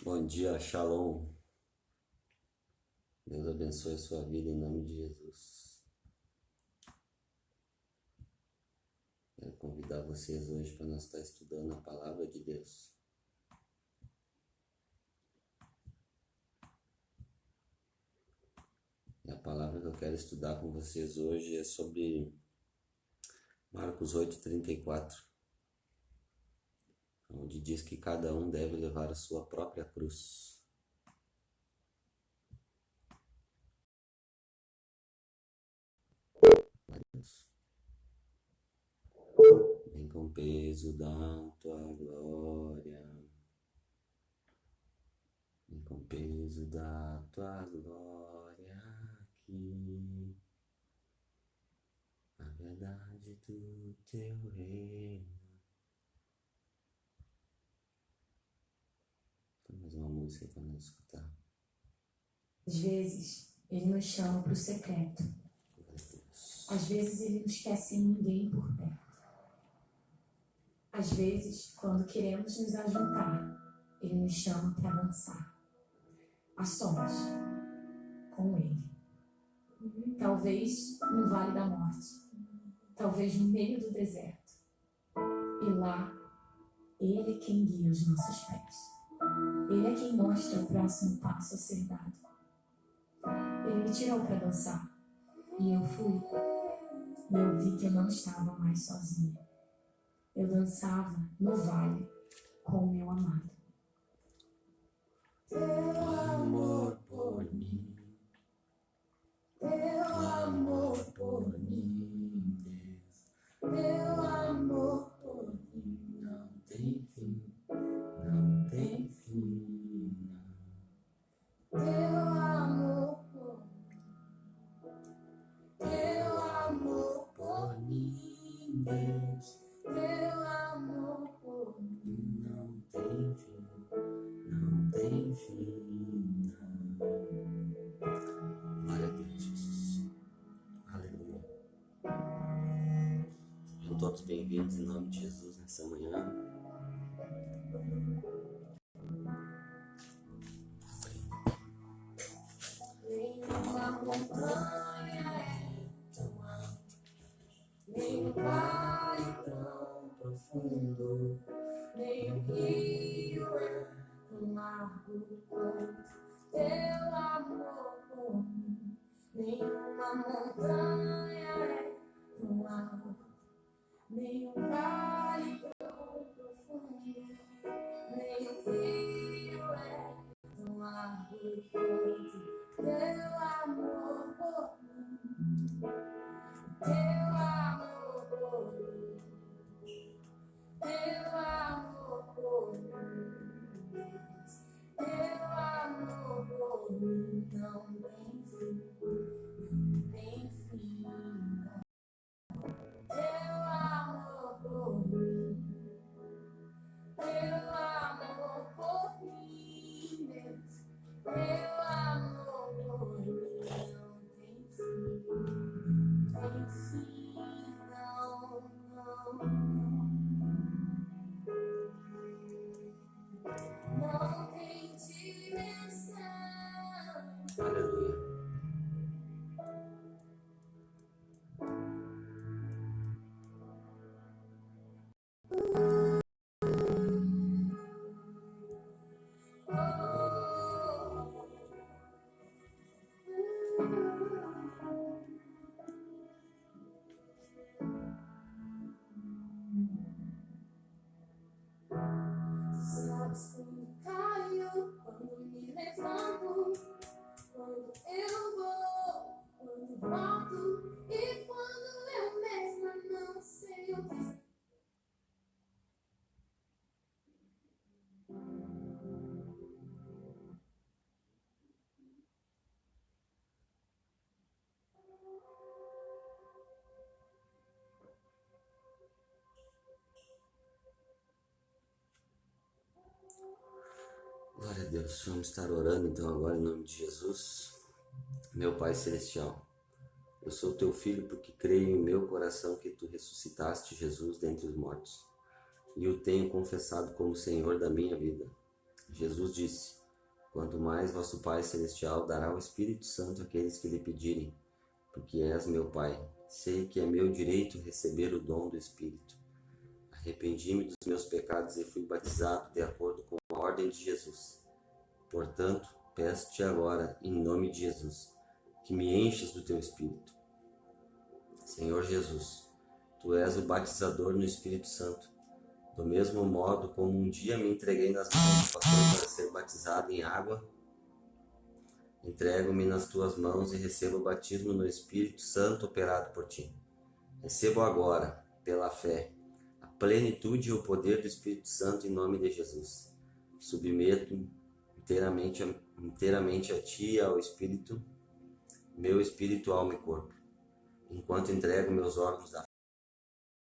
Bom dia, Shalom. Deus abençoe a sua vida em nome de Jesus. Quero convidar vocês hoje para nós estar estudando a palavra de Deus. E a palavra que eu quero estudar com vocês hoje é sobre Marcos 8:34, onde diz que cada um deve levar a sua própria cruz. Vem com o peso da tua glória, vem com o peso da tua glória aqui, a verdade do teu reino. Mais uma música para nós escutar. Às vezes, Ele nos chama para o secreto. Às vezes, Ele nos quer sem ninguém por perto. Às vezes, quando queremos nos ajuntar, Ele nos chama para dançar. A sós, com Ele. Talvez no vale da morte. Talvez no meio do deserto. E lá, Ele é quem guia os nossos pés. Ele é quem mostra o próximo passo a ser dado. Ele me tirou para dançar. E eu fui. E eu vi que eu não estava mais sozinha. Eu dançava no vale com o meu amado. Teu amor por mim, teu amor por mim, Deus, teu amor por mim não tem fim, não tem fim. Teu amor por mim, teu amor por mim, Deus, teu amor por mim não tem fim, não tem fim. Glória a Deus, Jesus. Aleluia. Sejam todos bem-vindos em nome de Jesus nessa manhã. Nenhuma montanha é tão alta, nem um vale tão profundo, nem um rio é tão largo quanto teu amor por mim. Nenhuma montanha é tão alta, nem um vale tão profundo, nem um rio é tão largo quanto teu amor por mim, teu amor por mim, teu amor por mim, teu amor por mim não tem fim, não. Teu amor por mim, teu amor por mim, Deus, teu amor por mim não tem fim, não, não tem dimensão. Aleluia. Sabes quando caio, quando me levanto, quando eu vou, quando volto e quando eu mesma não sei o que. Glória a Deus. Vamos estar orando então agora em nome de Jesus. Meu Pai Celestial, eu sou teu filho porque creio em meu coração que tu ressuscitaste Jesus dentre os mortos e o tenho confessado como Senhor da minha vida. Jesus disse: quanto mais vosso Pai Celestial dará o Espírito Santo àqueles que lhe pedirem, porque és meu Pai. Sei que é meu direito receber o dom do Espírito. Arrependi-me dos meus pecados e fui batizado de acordo com a ordem de Jesus. Portanto, peço-te agora, em nome de Jesus, que me enches do teu Espírito. Senhor Jesus, tu és o batizador no Espírito Santo. Do mesmo modo como um dia me entreguei nas mãos do pastor para ser batizado em água, entrego-me nas tuas mãos e recebo o batismo no Espírito Santo operado por ti. Recebo agora, pela fé, a plenitude e o poder do Espírito Santo em nome de Jesus. Submeto inteiramente a ti e ao Espírito, meu espírito, alma e corpo, enquanto entrego meus órgãos da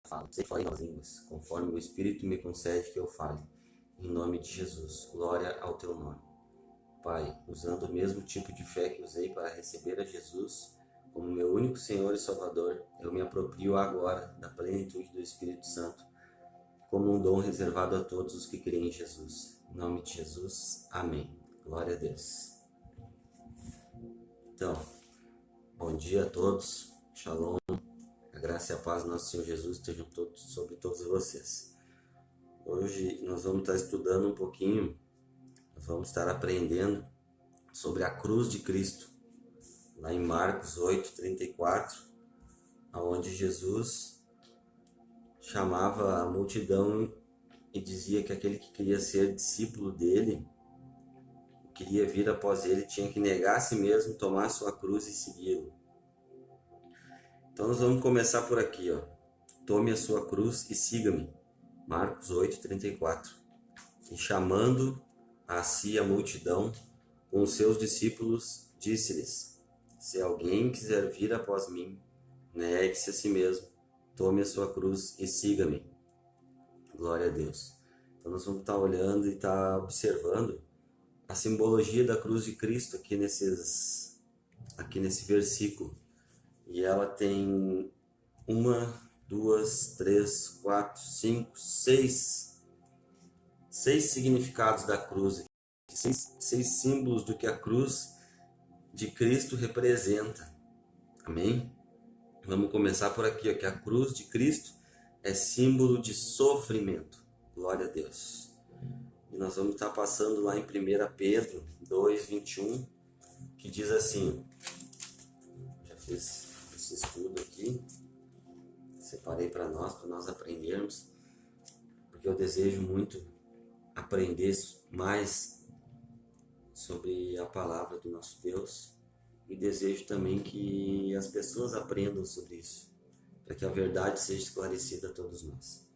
fala. Sei falar em novas línguas, conforme o Espírito me concede que eu fale. Em nome de Jesus, glória ao teu nome. Pai, usando o mesmo tipo de fé que usei para receber a Jesus como meu único Senhor e Salvador, eu me aproprio agora da plenitude do Espírito Santo, como um dom reservado a todos os que creem em Jesus. Em nome de Jesus, amém. Glória a Deus. Então, bom dia a todos. Shalom. A graça e a paz do nosso Senhor Jesus estejam sobre todos vocês. Hoje nós vamos estar estudando um pouquinho, nós vamos estar aprendendo sobre a cruz de Cristo, lá em Marcos 8:34, onde Jesus chamava a multidão e dizia que aquele que queria ser discípulo dele, queria vir após ele, tinha que negar a si mesmo, tomar a sua cruz e segui-lo. Então nós vamos começar por aqui, ó. Tome a sua cruz e siga-me. Marcos 8:34. E chamando a si a multidão, com os seus discípulos, disse-lhes: se alguém quiser vir após mim, negue-se a si mesmo, tome a sua cruz e siga-me. Glória a Deus. Então nós vamos estar olhando e estar observando a simbologia da cruz de Cristo aqui nesse versículo. E ela tem 1, 2, 3, 4, 5, 6 significados da cruz. Seis símbolos do que a cruz de Cristo representa. Amém? Vamos começar por aqui, ó, que a cruz de Cristo é símbolo de sofrimento. Glória a Deus. E nós vamos estar passando lá em 1 Pedro 2:21, que diz assim, já fiz esse estudo aqui, separei para nós aprendermos, porque eu desejo muito aprender mais sobre a palavra do nosso Deus e desejo também que as pessoas aprendam sobre isso, para que a verdade seja esclarecida a todos nós.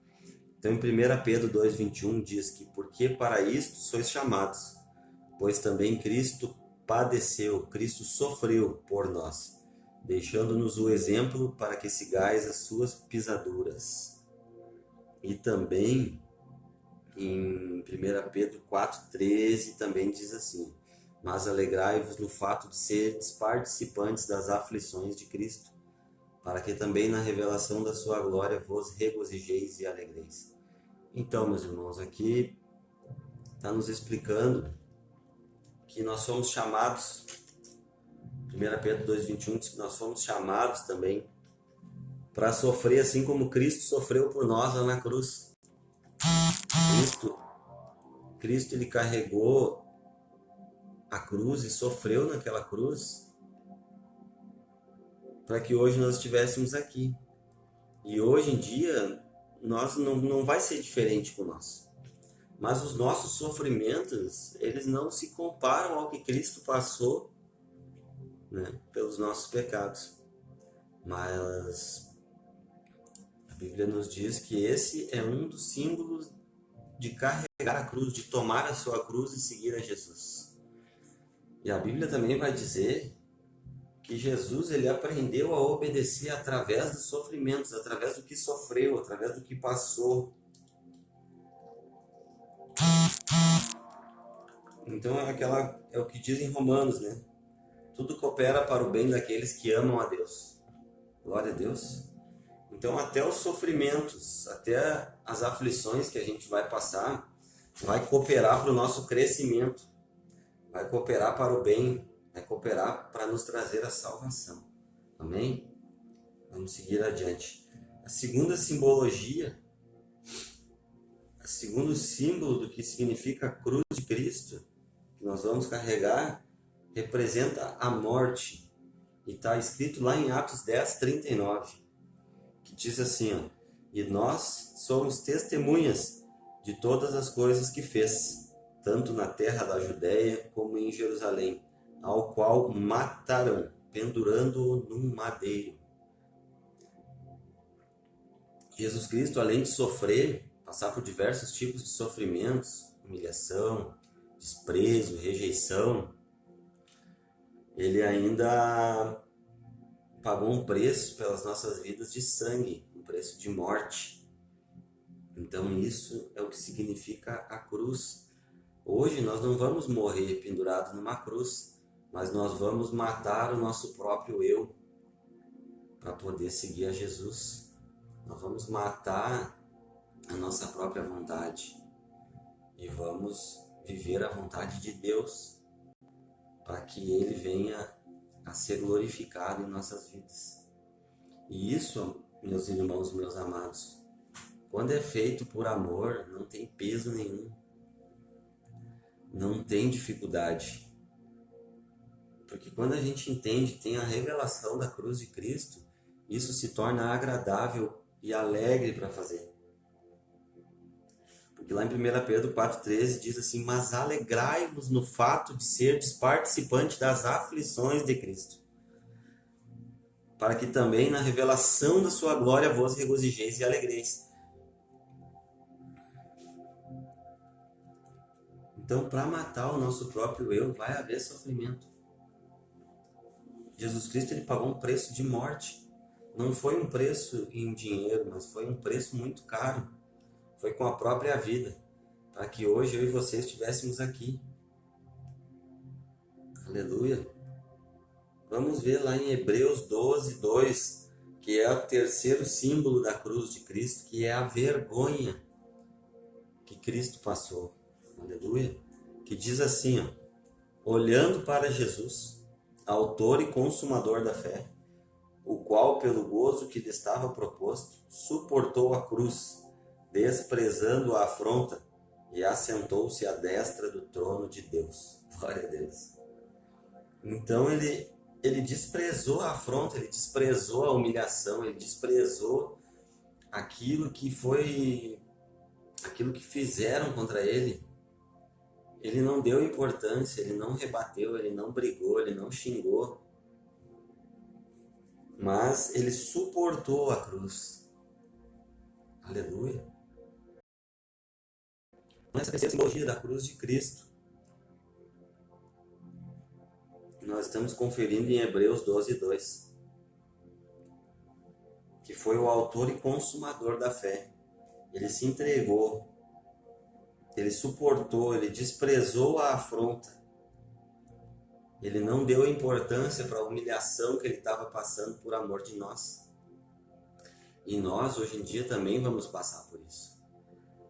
Então em 1 Pedro 2:21 diz que porque para isto sois chamados, pois também Cristo padeceu, Cristo sofreu por nós, deixando-nos o exemplo para que sigais as suas pisaduras. E também em 1 Pedro 4:13 também diz assim: mas alegrai-vos no fato de seres participantes das aflições de Cristo, para que também na revelação da sua glória vos regozijeis e alegreis. Então, meus irmãos, aqui está nos explicando que nós somos chamados, 1 Pedro 2:21 diz que nós fomos chamados também para sofrer assim como Cristo sofreu por nós lá na cruz. Cristo ele carregou a cruz e sofreu naquela cruz para que hoje nós estivéssemos aqui. E hoje em dia nós não vai ser diferente com nós. Mas os nossos sofrimentos, eles não se comparam ao que Cristo passou, né, pelos nossos pecados. Mas a Bíblia nos diz que esse é um dos símbolos de carregar a cruz, de tomar a sua cruz e seguir a Jesus. E a Bíblia também vai dizer que Jesus ele aprendeu a obedecer através dos sofrimentos, através do que sofreu, através do que passou. Então é o que diz em Romanos, né? Tudo coopera para o bem daqueles que amam a Deus. Glória a Deus. Então até os sofrimentos, até as aflições que a gente vai passar, vai cooperar para o nosso crescimento, vai cooperar para o bem, vai cooperar para nos trazer a salvação. Amém? Vamos seguir adiante. A segunda simbologia, o segundo símbolo do que significa a cruz de Cristo, que nós vamos carregar, representa a morte. E está escrito lá em Atos 10, 39, que diz assim, ó, e nós somos testemunhas de todas as coisas que fez, tanto na terra da Judéia como em Jerusalém, ao qual mataram, pendurando-o num madeiro. Jesus Cristo, além de sofrer, passar por diversos tipos de sofrimentos, humilhação, desprezo, rejeição, ele ainda pagou um preço pelas nossas vidas de sangue, um preço de morte. Então isso é o que significa a cruz. Hoje nós não vamos morrer pendurados numa cruz, mas nós vamos matar o nosso próprio eu para poder seguir a Jesus. Nós vamos matar a nossa própria vontade e vamos viver a vontade de Deus para que Ele venha a ser glorificado em nossas vidas. E isso, meus irmãos, meus amados, quando é feito por amor, não tem peso nenhum, não tem dificuldade. Porque quando a gente entende, tem a revelação da cruz de Cristo, isso se torna agradável e alegre para fazer. Porque lá em 1 Pedro 4,13 diz assim, mas alegrai-vos no fato de serdes participante das aflições de Cristo, para que também na revelação da sua glória vos regozijeis e alegreis. Então, para matar o nosso próprio eu, vai haver sofrimento. Jesus Cristo, ele pagou um preço de morte. Não foi um preço em dinheiro, mas foi um preço muito caro. Foi com a própria vida, para que hoje eu e você estivéssemos aqui. Aleluia. Vamos ver lá em Hebreus 12, 2, que é o terceiro símbolo da cruz de Cristo, que é a vergonha que Cristo passou. Aleluia. Que diz assim, ó, olhando para Jesus, autor e consumador da fé, o qual, pelo gozo que lhe estava proposto, suportou a cruz, desprezando a afronta, e assentou-se à destra do trono de Deus. Glória a Deus. Então ele desprezou a afronta, ele desprezou a humilhação, ele desprezou aquilo que fizeram contra ele. Ele não deu importância, ele não rebateu, ele não brigou, ele não xingou. Mas ele suportou a cruz. Aleluia. Essa é a simbologia da cruz de Cristo. Nós estamos conferindo em Hebreus 12, 2. Que foi o autor e consumador da fé. Ele se entregou. Ele suportou, ele desprezou a afronta. Ele não deu importância para a humilhação que ele estava passando por amor de nós. E nós, hoje em dia, também vamos passar por isso.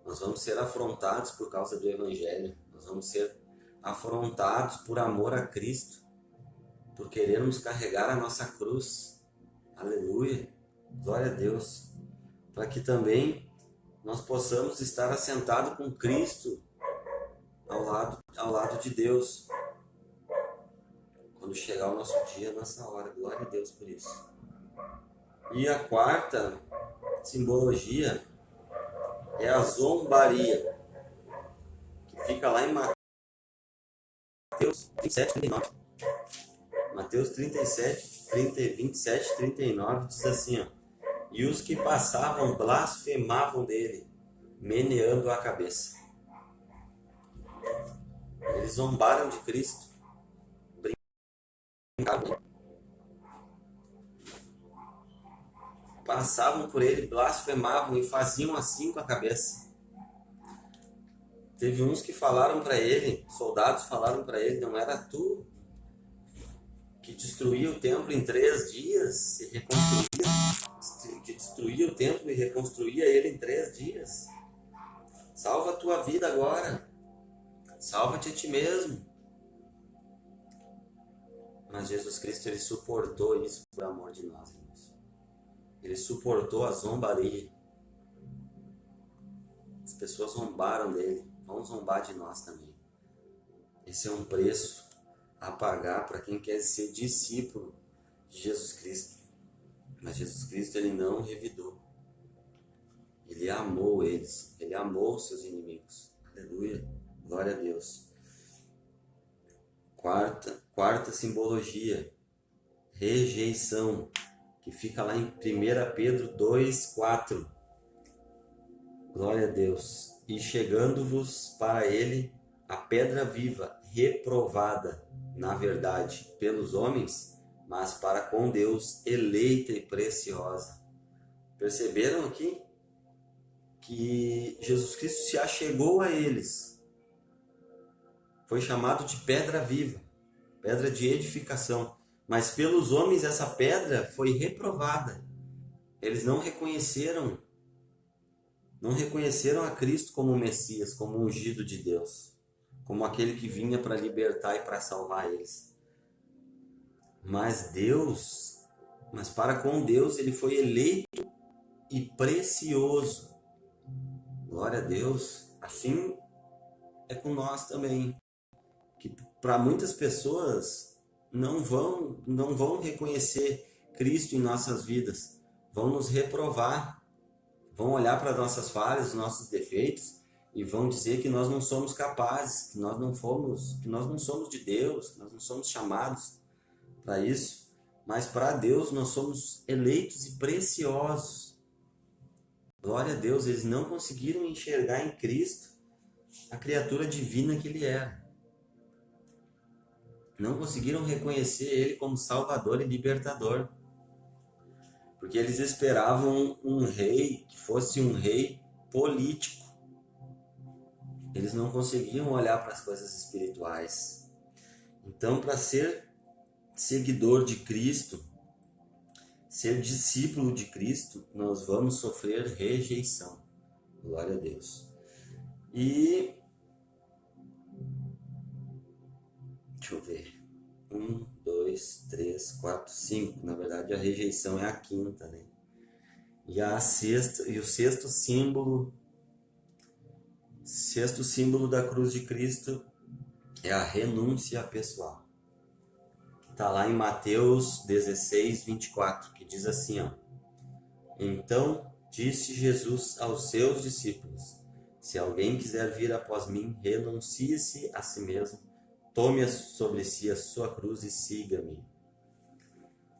Nós vamos ser afrontados por causa do Evangelho. Nós vamos ser afrontados por amor a Cristo, por querermos carregar a nossa cruz. Aleluia. Glória a Deus. Para que também nós possamos estar assentados com Cristo ao lado de Deus. Quando chegar o nosso dia, a nossa hora. Glória a Deus por isso. E a quarta simbologia é a zombaria, que fica lá em Mateus 27, 39. Mateus 37, 27, 39 diz assim, ó, e os que passavam blasfemavam dele, meneando a cabeça. Eles zombaram de Cristo. Passavam por ele, blasfemavam e faziam assim com a cabeça. Teve uns que falaram para ele, soldados falaram para ele, não era tu que destruía o templo em 3 dias e reconstruía, que destruía o templo e reconstruía ele em 3 dias? Salva a tua vida agora. Salva-te a ti mesmo. Mas Jesus Cristo, ele suportou isso por amor de nós, irmãos. Ele suportou a zombaria. As pessoas zombaram dele, vão zombar de nós também. Esse é um preço a pagar para quem quer ser discípulo de Jesus Cristo. Mas Jesus Cristo, ele não revidou. Ele amou eles, ele amou os seus inimigos. Aleluia, glória a Deus. Quarta simbologia, rejeição, que fica lá em 1 Pedro 2:4. Glória a Deus. E chegando-vos para ele a pedra viva, reprovada, na verdade, pelos homens, mas para com Deus, eleita e preciosa. Perceberam aqui? Que Jesus Cristo se achegou a eles. Foi chamado de pedra viva, pedra de edificação. Mas pelos homens essa pedra foi reprovada. Eles não reconheceram a Cristo como o Messias, como o ungido de Deus, como aquele que vinha para libertar e para salvar eles. Mas para com Deus, ele foi eleito e precioso. Glória a Deus. Assim é com nós também. Que para muitas pessoas não vão reconhecer Cristo em nossas vidas. Vão nos reprovar. Vão olhar para nossas falhas, nossos defeitos e vão dizer que nós não somos capazes, que nós não somos de Deus, que nós não somos chamados para isso. Mas para Deus nós somos eleitos e preciosos. Glória a Deus, eles não conseguiram enxergar em Cristo a criatura divina que ele era. Não conseguiram reconhecer ele como Salvador e Libertador. Porque eles esperavam um rei que fosse um rei político. Eles não conseguiam olhar para as coisas espirituais. Então, para ser seguidor de Cristo, ser discípulo de Cristo, nós vamos sofrer rejeição. Glória a Deus. E deixa eu ver. 1, 2, 3, 4, 5. Na verdade, a rejeição é a quinta, né? E o sexto símbolo da cruz de Cristo é a renúncia pessoal. Está lá em Mateus 16, 24, que diz assim, ó. Então disse Jesus aos seus discípulos: se alguém quiser vir após mim, renuncie-se a si mesmo, tome sobre si a sua cruz e siga-me.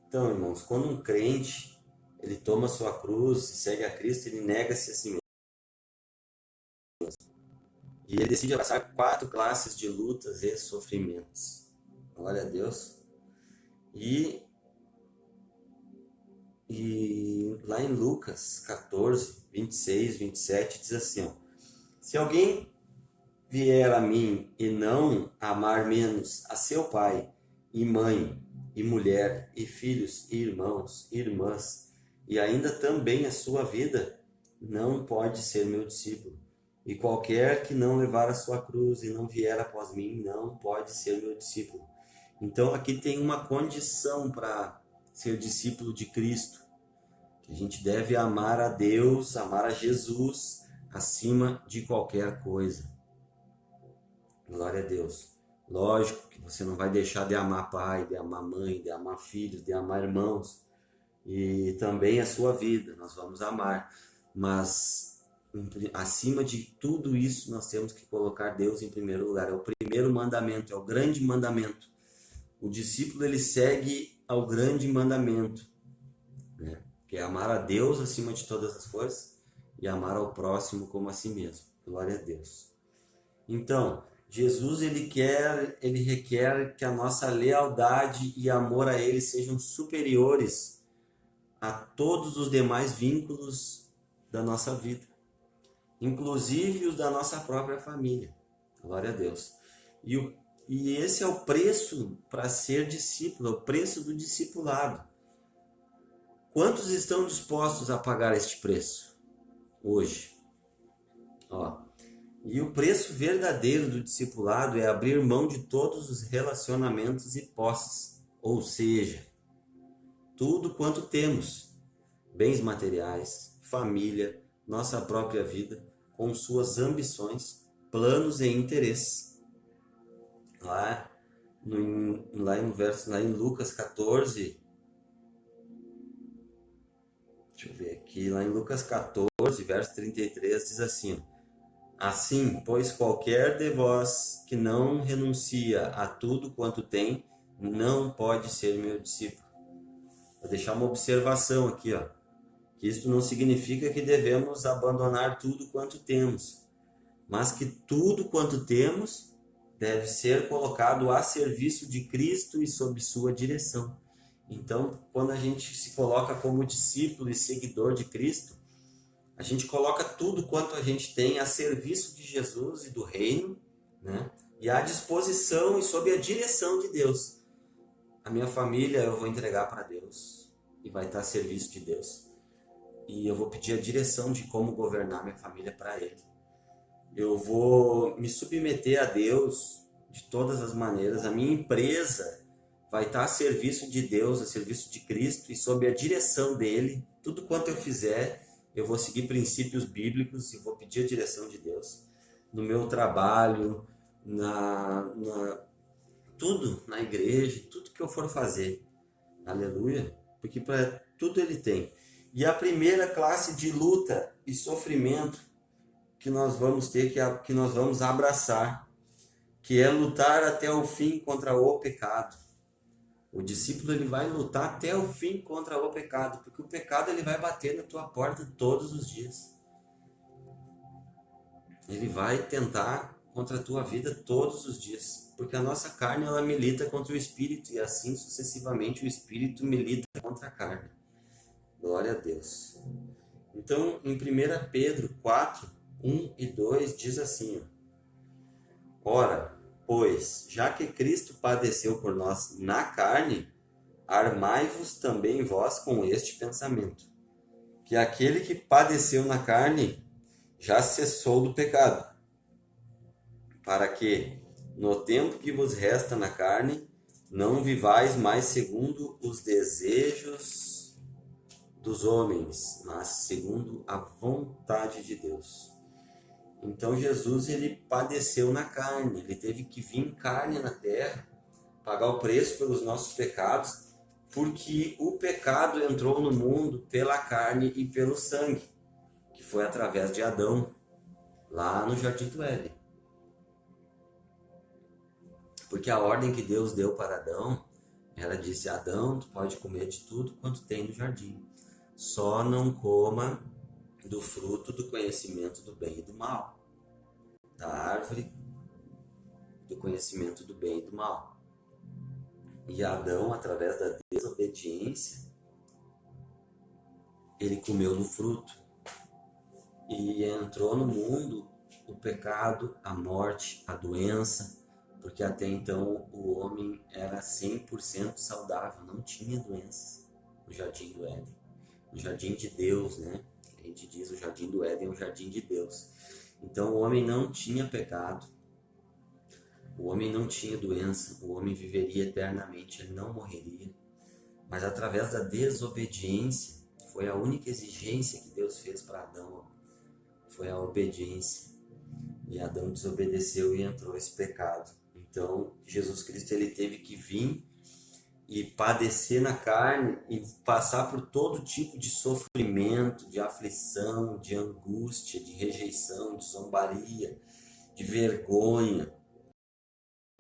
Então, irmãos, quando um crente, ele toma a sua cruz, segue a Cristo, ele nega-se a si mesmo. E ele decide abraçar 4 classes de lutas e sofrimentos. Glória a Deus. E lá em Lucas 14, 26, 27, diz assim, ó, se alguém vier a mim e não amar menos a seu pai e mãe e mulher e filhos e irmãos e irmãs e ainda também a sua vida, não pode ser meu discípulo. E qualquer que não levar a sua cruz e não vier após mim, não pode ser meu discípulo. Então aqui tem uma condição para ser discípulo de Cristo, que a gente deve amar a Deus, amar a Jesus acima de qualquer coisa. Glória a Deus. Lógico que você não vai deixar de amar pai, de amar mãe, de amar filhos, de amar irmãos e também a sua vida, nós vamos amar, mas acima de tudo isso nós temos que colocar Deus em primeiro lugar. É o primeiro mandamento, é o grande mandamento. O discípulo, ele segue ao grande mandamento, né? Que é amar a Deus acima de todas as coisas e amar ao próximo como a si mesmo. Glória a Deus. Então, Jesus, ele requer que a nossa lealdade e amor a ele sejam superiores a todos os demais vínculos da nossa vida, inclusive os da nossa própria família. Glória a Deus. E esse é o preço para ser discípulo, é o preço do discipulado. Quantos estão dispostos a pagar este preço hoje? Ó, E o preço verdadeiro do discipulado é abrir mão de todos os relacionamentos e posses, ou seja, tudo quanto temos, bens materiais, família, nossa própria vida, com suas ambições, planos e interesses. Lá em Lucas 14, deixa eu ver aqui, lá em Lucas 14, verso 33, diz assim: assim, pois qualquer de vós que não renuncia a tudo quanto tem, não pode ser meu discípulo. Vou deixar uma observação aqui, ó, que isto não significa que devemos abandonar tudo quanto temos, mas que tudo quanto temos deve ser colocado a serviço de Cristo e sob sua direção. Então, quando a gente se coloca como discípulo e seguidor de Cristo, a gente coloca tudo quanto a gente tem a serviço de Jesus e do reino, né? E à disposição e sob a direção de Deus. A minha família eu vou entregar para Deus e vai estar a serviço de Deus. E eu vou pedir a direção de como governar minha família para Ele. Eu vou me submeter a Deus de todas as maneiras. A minha empresa vai estar a serviço de Deus, a serviço de Cristo e sob a direção dele. Tudo quanto eu fizer, eu vou seguir princípios bíblicos e vou pedir a direção de Deus. No meu trabalho, tudo, na igreja, tudo que eu for fazer. Aleluia. Porque para tudo Ele tem. E a primeira classe de luta e sofrimento que nós vamos ter, que nós vamos abraçar, que é lutar até o fim contra o pecado. O discípulo ele vai lutar até o fim contra o pecado, porque o pecado ele vai bater na tua porta todos os dias. Ele vai tentar contra a tua vida todos os dias, porque a nossa carne ela milita contra o espírito e assim sucessivamente o espírito milita contra a carne. Glória a Deus. Então, em 1 Pedro 4, 1 e 2 diz assim: ora, pois, já que Cristo padeceu por nós na carne, armai-vos também vós com este pensamento, que aquele que padeceu na carne já cessou do pecado, para que, no tempo que vos resta na carne, não vivais mais segundo os desejos dos homens, mas segundo a vontade de Deus. Então Jesus ele padeceu na carne, ele teve que vir em carne na terra, pagar o preço pelos nossos pecados, porque o pecado entrou no mundo pela carne e pelo sangue, que foi através de Adão, lá no Jardim do Éden. Porque a ordem que Deus deu para Adão, ela disse: Adão, tu pode comer de tudo quanto tem no jardim, só não coma do fruto do conhecimento do bem e do mal, da árvore do conhecimento do bem e do mal. E Adão, através da desobediência, ele comeu do fruto e entrou no mundo o pecado, a morte, a doença, porque até então o homem era 100% saudável, não tinha doenças no Jardim do Éden, no Jardim de Deus, né? A gente diz o Jardim do Éden é o Jardim de Deus. Então o homem não tinha pecado, o homem não tinha doença, o homem viveria eternamente, ele não morreria. Mas através da desobediência, foi a única exigência que Deus fez para Adão, foi a obediência. E Adão desobedeceu e entrou esse pecado. Então Jesus Cristo ele teve que vir e padecer na carne e passar por todo tipo de sofrimento, de aflição, de angústia, de rejeição, de zombaria, de vergonha.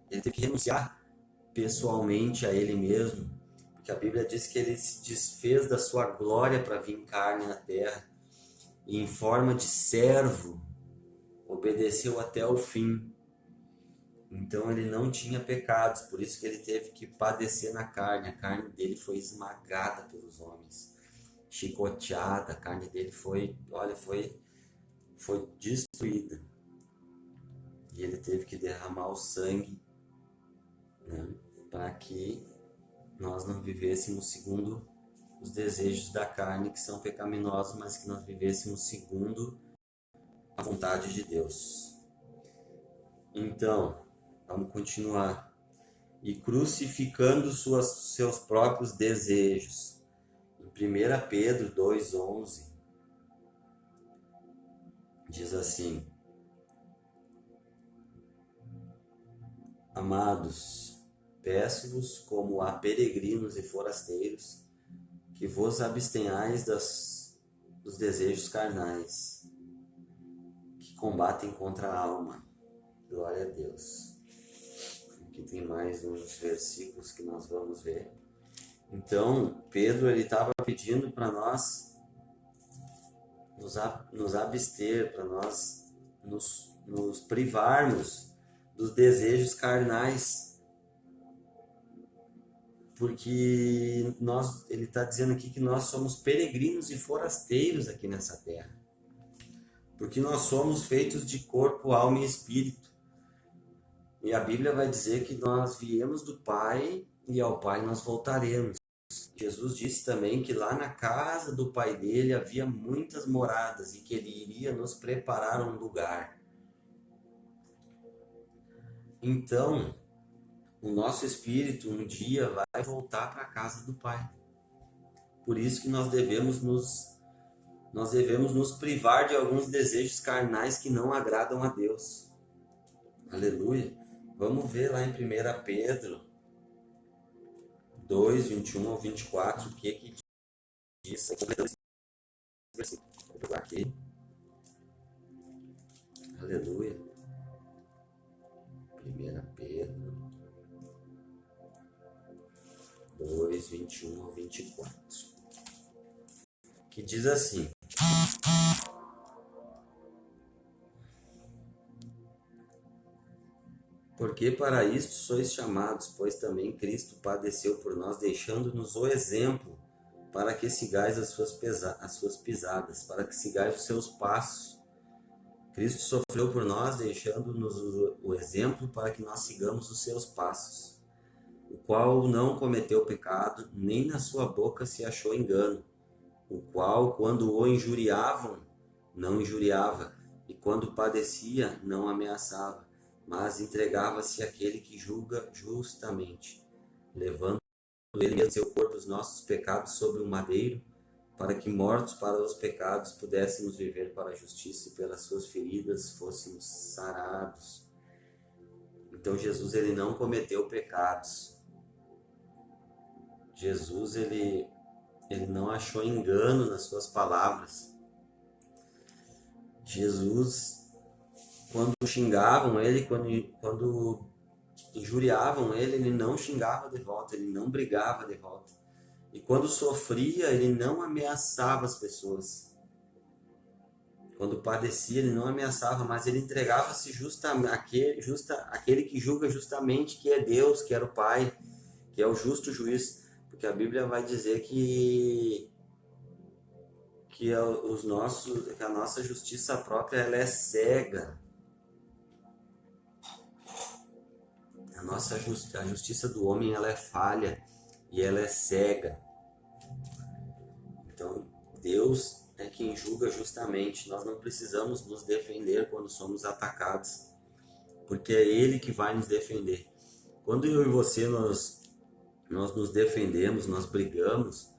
Ele teve que renunciar pessoalmente a ele mesmo, porque a Bíblia diz que ele se desfez da sua glória para vir em carne na terra e em forma de servo obedeceu até o fim. Então ele não tinha pecados, por isso que ele teve que padecer na carne. A carne dele foi esmagada pelos homens, chicoteada, a carne dele foi destruída. E ele teve que derramar o sangue, né, para que nós não vivêssemos segundo os desejos da carne, que são pecaminosos, mas que nós vivêssemos segundo a vontade de Deus. Então, vamos continuar. E crucificando seus próprios desejos. Em 1 Pedro 2,11, diz assim: Amados, peço-vos como a peregrinos e forasteiros, que vos abstenhais dos desejos carnais, que combatem contra a alma. Glória a Deus. Aqui tem mais uns versículos que nós vamos ver. Então, Pedro ele estava pedindo para nós nos abster, para nós nos privarmos dos desejos carnais. Porque ele está dizendo aqui que nós somos peregrinos e forasteiros aqui nessa terra. Porque nós somos feitos de corpo, alma e espírito. E a Bíblia vai dizer que nós viemos do Pai e ao Pai nós voltaremos. Jesus disse também que lá na casa do Pai dele havia muitas moradas e que ele iria nos preparar um lugar. Então, o nosso espírito um dia vai voltar para a casa do Pai. Por isso que nós devemos nos privar de alguns desejos carnais que não agradam a Deus. Aleluia. Vamos ver lá em 1 Pedro 2, 21 ao 24, o que diz. Vou pegar aqui. Aleluia. 1 Pedro 2, 21 ao 24. Que diz assim: Porque para isto sois chamados, pois também Cristo padeceu por nós, deixando-nos o exemplo, para que sigais as suas pisadas, para que sigais os seus passos. Cristo sofreu por nós, deixando-nos o exemplo, para que nós sigamos os seus passos, o qual não cometeu pecado, nem na sua boca se achou engano, o qual, quando o injuriavam, não injuriava, e quando padecia, não ameaçava, mas entregava-se àquele que julga justamente, levando ele mesmo seu corpo os nossos pecados sobre o madeiro, para que, mortos para os pecados, pudéssemos viver para a justiça, e pelas suas feridas fôssemos sarados. Então Jesus ele não cometeu pecados. Jesus ele não achou engano nas suas palavras. Jesus, quando xingavam ele, quando injuriavam ele não xingava de volta, ele não brigava de volta. E quando sofria, ele não ameaçava as pessoas. Quando padecia, ele não ameaçava, mas ele entregava-se àquele que julga justamente, que é Deus, que era o Pai, que é o justo juiz. Porque a Bíblia vai dizer que a nossa justiça própria ela é cega. A justiça do homem ela é falha e ela é cega. Então, Deus é quem julga justamente. Nós não precisamos nos defender quando somos atacados, porque é Ele que vai nos defender. Quando eu e você nós nos defendemos, nós brigamos,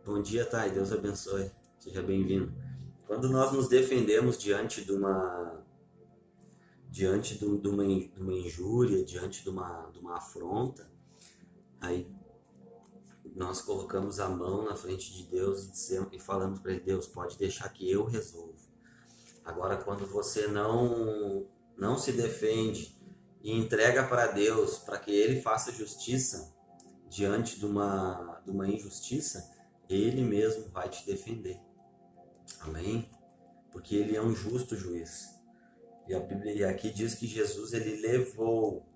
bom dia, Thay, Deus abençoe, seja bem-vindo. Quando nós nos defendemos diante de uma injúria, diante de uma afronta, aí nós colocamos a mão na frente de Deus e falamos para ele: Deus, pode deixar que eu resolvo. Agora, quando você não se defende e entrega para Deus, para que Ele faça justiça diante de uma injustiça, Ele mesmo vai te defender. Amém? Porque Ele é um justo juiz. E a Bíblia aqui diz que Jesus ele levou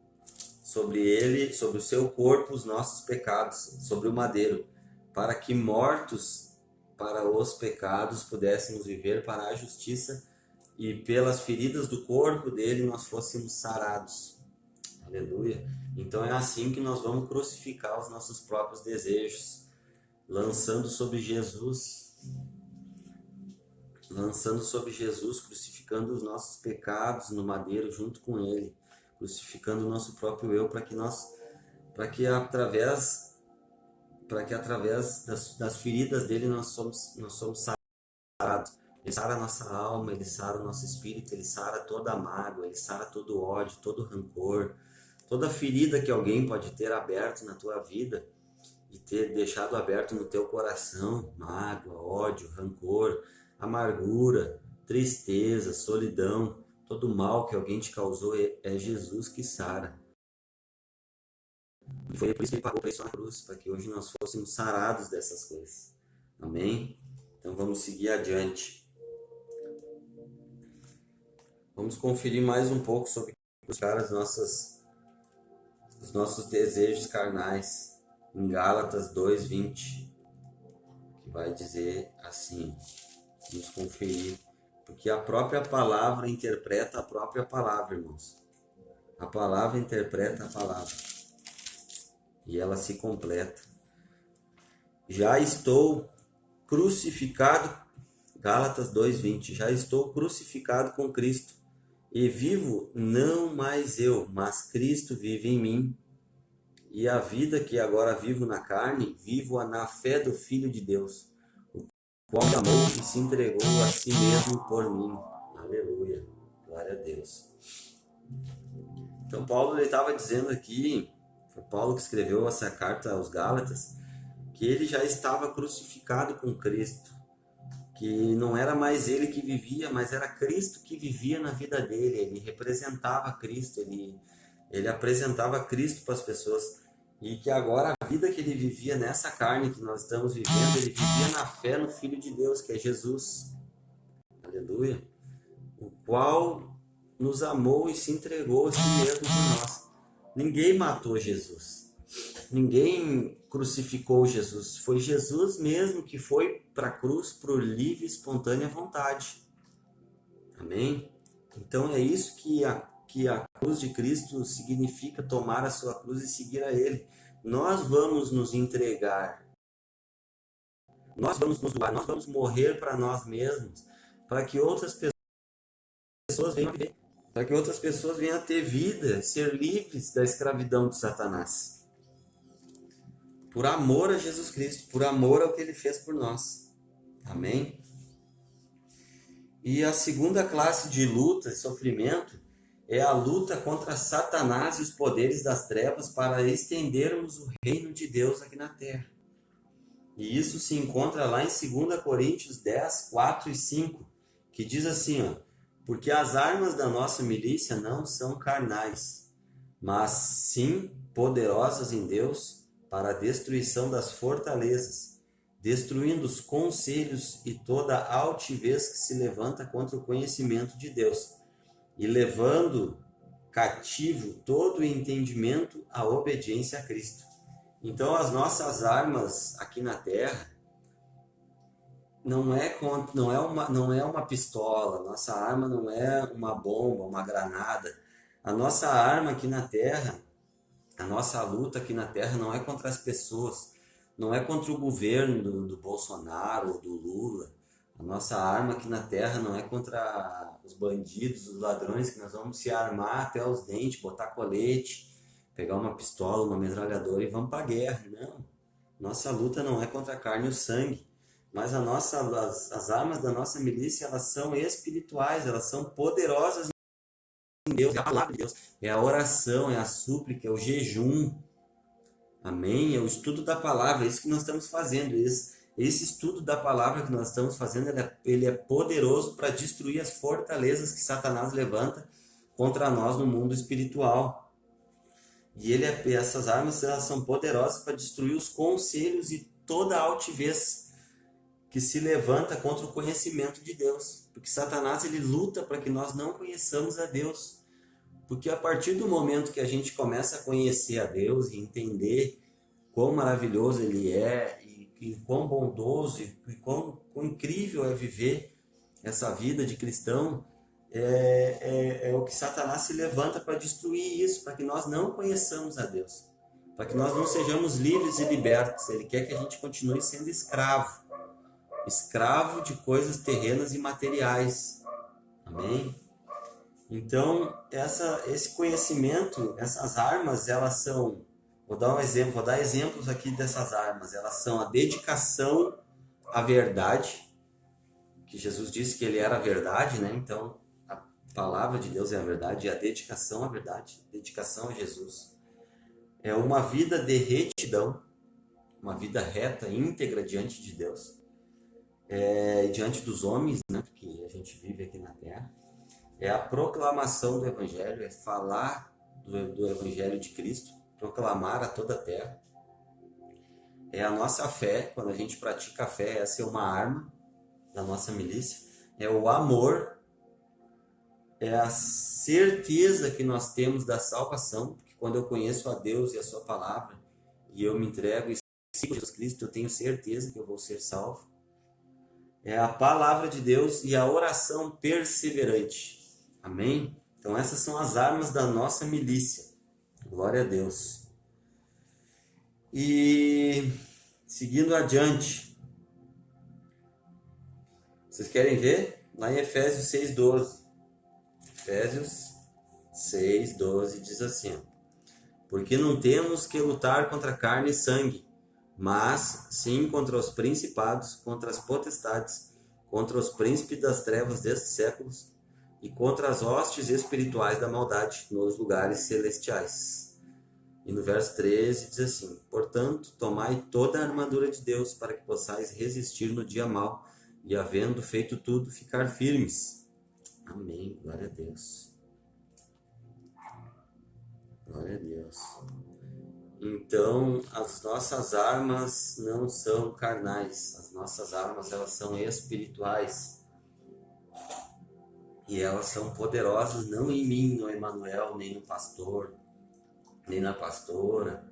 sobre o seu corpo os nossos pecados, sobre o madeiro, para que mortos para os pecados pudéssemos viver para a justiça, e pelas feridas do corpo dele nós fôssemos sarados. Aleluia. Então é assim que nós vamos crucificar os nossos próprios desejos, lançando sobre Jesus lançando sobre Jesus, crucificando os nossos pecados no madeiro junto com Ele, crucificando o nosso próprio eu, para que através das feridas dele nós somos sarados. Ele sara a nossa alma, Ele sara o nosso espírito, Ele sara toda a mágoa, Ele sara todo o ódio, todo o rancor, toda ferida que alguém pode ter aberto na tua vida e ter deixado aberto no teu coração, mágoa, ódio, rancor, amargura, tristeza, solidão, todo o mal que alguém te causou, é Jesus que sara. E foi por isso que Ele pagou o preço na cruz, para que hoje nós fôssemos sarados dessas coisas. Amém? Então vamos seguir adiante. Vamos conferir mais um pouco sobre os nossos desejos carnais. Em Gálatas 2:20, que vai dizer assim, vamos conferir, porque a própria palavra interpreta a própria palavra, irmãos. A palavra interpreta a palavra e ela se completa. Já estou crucificado, Gálatas 2:20, já estou crucificado com Cristo e vivo não mais eu, mas Cristo vive em mim. E a vida que agora vivo na carne, vivo-a na fé do Filho de Deus, o qual me amou e se entregou a si mesmo por mim. Aleluia, glória a Deus. Então Paulo estava dizendo aqui, foi Paulo que escreveu essa carta aos Gálatas, que ele já estava crucificado com Cristo, que não era mais ele que vivia, mas era Cristo que vivia na vida dele. Ele representava Cristo, ele apresentava Cristo para as pessoas, e que agora a vida que ele vivia nessa carne que nós estamos vivendo, ele vivia na fé no Filho de Deus, que é Jesus. Aleluia. O qual nos amou e se entregou a si mesmo por nós. Ninguém matou Jesus. Ninguém crucificou Jesus. Foi Jesus mesmo que foi para a cruz por livre e espontânea vontade. Amém? Então é isso que a cruz de Cristo significa, tomar a sua cruz e seguir a Ele. Nós vamos nos entregar, nós vamos nos doar, nós vamos morrer para nós mesmos, para que outras pessoas venham a viver, para que outras pessoas venham a ter vida, ser livres da escravidão de Satanás. Por amor a Jesus Cristo, por amor ao que Ele fez por nós. Amém? E a segunda classe de luta e sofrimento é a luta contra Satanás e os poderes das trevas para estendermos o reino de Deus aqui na terra. E isso se encontra lá em 2 Coríntios 10, 4 e 5, que diz assim, ó, porque as armas da nossa milícia não são carnais, mas sim poderosas em Deus para a destruição das fortalezas, destruindo os conselhos e toda altivez que se levanta contra o conhecimento de Deus, e levando cativo todo o entendimento à obediência a Cristo. Então as nossas armas aqui na terra não é uma pistola, nossa arma não é uma bomba, uma granada. A nossa arma aqui na terra, a nossa luta aqui na terra não é contra as pessoas, não é contra o governo do Bolsonaro ou do Lula. A nossa arma aqui na terra não é contra os bandidos, os ladrões, que nós vamos se armar até os dentes, botar colete, pegar uma pistola, uma metralhadora e vamos para a guerra. Não. Nossa luta não é contra a carne e o sangue, mas as armas da nossa milícia, elas são espirituais, elas são poderosas em Deus, é a palavra de Deus, é a oração, é a súplica, é o jejum. Amém? É o estudo da palavra, é isso que nós estamos fazendo. Esse estudo da palavra que nós estamos fazendo, ele é poderoso para destruir as fortalezas que Satanás levanta contra nós no mundo espiritual. E essas armas, elas são poderosas para destruir os conselhos e toda a altivez que se levanta contra o conhecimento de Deus. Porque Satanás, ele luta para que nós não conheçamos a Deus. Porque a partir do momento que a gente começa a conhecer a Deus e entender quão maravilhoso Ele é, e quão bondoso e quão incrível é viver essa vida de cristão, é o que Satanás se levanta para destruir isso, para que nós não conheçamos a Deus, para que nós não sejamos livres e libertos. Ele quer que a gente continue sendo escravo. escravo de coisas terrenas e materiais. Amém? Então, esse conhecimento, essas armas, elas são... Vou dar exemplos aqui dessas armas. Elas são a dedicação à verdade, que Jesus disse que ele era a verdade, né? Então, a palavra de Deus é a verdade, e a dedicação à verdade, dedicação a Jesus. É uma vida de retidão, uma vida reta, íntegra diante de Deus, diante dos homens, né? Porque a gente vive aqui na Terra. É a proclamação do Evangelho, é falar do Evangelho de Cristo, proclamar a toda a terra. É a nossa fé, quando a gente pratica a fé, essa é uma arma da nossa milícia. É o amor, é a certeza que nós temos da salvação, porque quando eu conheço a Deus e a sua palavra, e eu me entrego e sigo Jesus Cristo, eu tenho certeza que eu vou ser salvo. É a palavra de Deus e a oração perseverante. Amém? Então essas são as armas da nossa milícia. Glória a Deus. E seguindo adiante, vocês querem ver? Lá em Efésios 6:12. Efésios 6:12 diz assim: porque não temos que lutar contra carne e sangue, mas sim contra os principados, contra as potestades, contra os príncipes das trevas destes séculos, e contra as hostes espirituais da maldade nos lugares celestiais. E no verso 13 diz assim: portanto, tomai toda a armadura de Deus para que possais resistir no dia mau, e havendo feito tudo, ficar firmes. Amém. Glória a Deus. Glória a Deus. Então, as nossas armas não são carnais. As nossas armas, elas são espirituais. E elas são poderosas não em mim, no Emanuel, nem no pastor, nem na pastora,